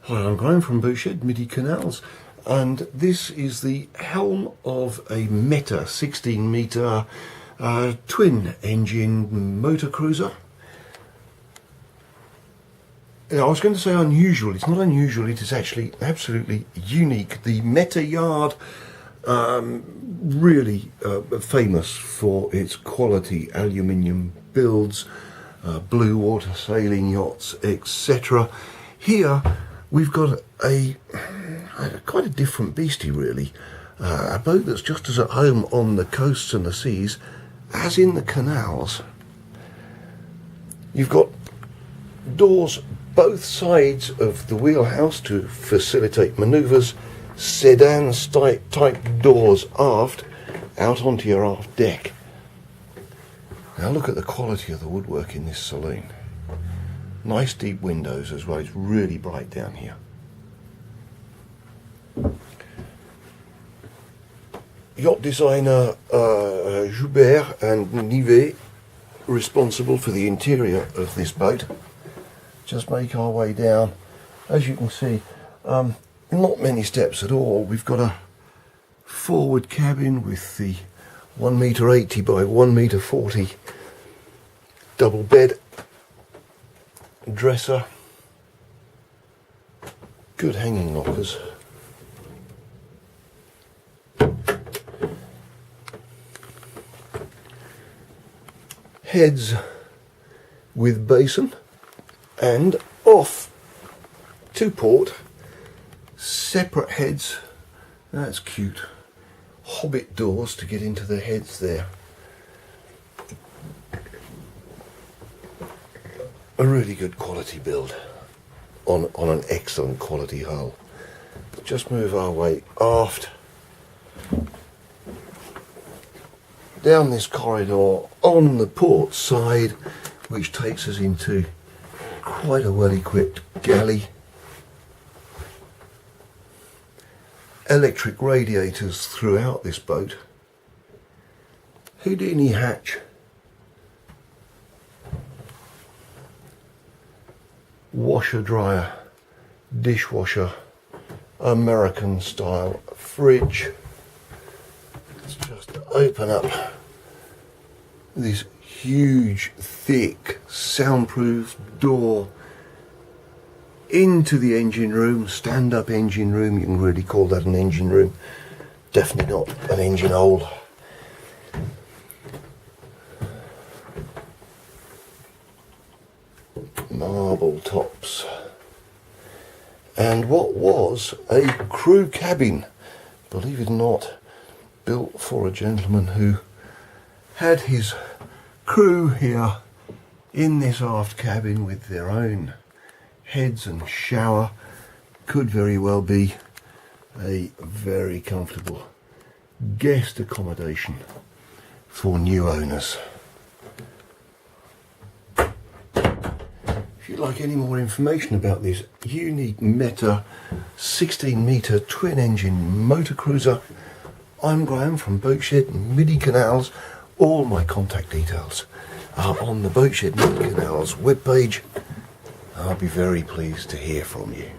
Hi, I'm Graham from Boatshed MIDI Canals, and this is the helm of a Meta 16 metre twin engine motor cruiser. I was going to say unusual. It's not unusual, it is actually absolutely unique. The Meta yard, really famous for its quality aluminium builds, blue water sailing yachts, etc. Here we've got quite a different beastie, really. A boat that's just as at home on the coasts and the seas as in the canals. You've got doors both sides of the wheelhouse to facilitate manoeuvres, sedan type doors aft out onto your aft deck. Now look at the quality of the woodwork in this saloon. Nice deep windows as well. It's really bright down here. Yacht designer Joubert and Nivet responsible for the interior of this boat. Just make our way down. As you can see, not many steps at all. We've got a forward cabin with the 1.80 metre by 1.40 metre double bed, dresser, good hanging lockers, heads with basin, and off to port, separate heads. That's cute. Hobbit doors to get into the heads there. A really good quality build on an excellent quality hull. Just move our way aft, down this corridor on the port side, which takes us into quite a well equipped galley. Electric radiators throughout this boat. Houdini hatch. Washer dryer, dishwasher, American style fridge. Let's just open up this huge, thick, soundproof door into the engine room, stand-up engine room. You can really call that an engine room. Definitely not an engine hole. Marble tops. And what was a crew cabin, believe it or not, built for a gentleman who had his crew here in this aft cabin with their own heads and shower. Could very well be a very comfortable guest accommodation for new owners. If you'd like any more information about this unique Meta 16 metre twin engine motor cruiser, I'm Graham from Boatshed MIDI Canals. All my contact details are on the Boatshed MIDI Canals webpage. I'll be very pleased to hear from you.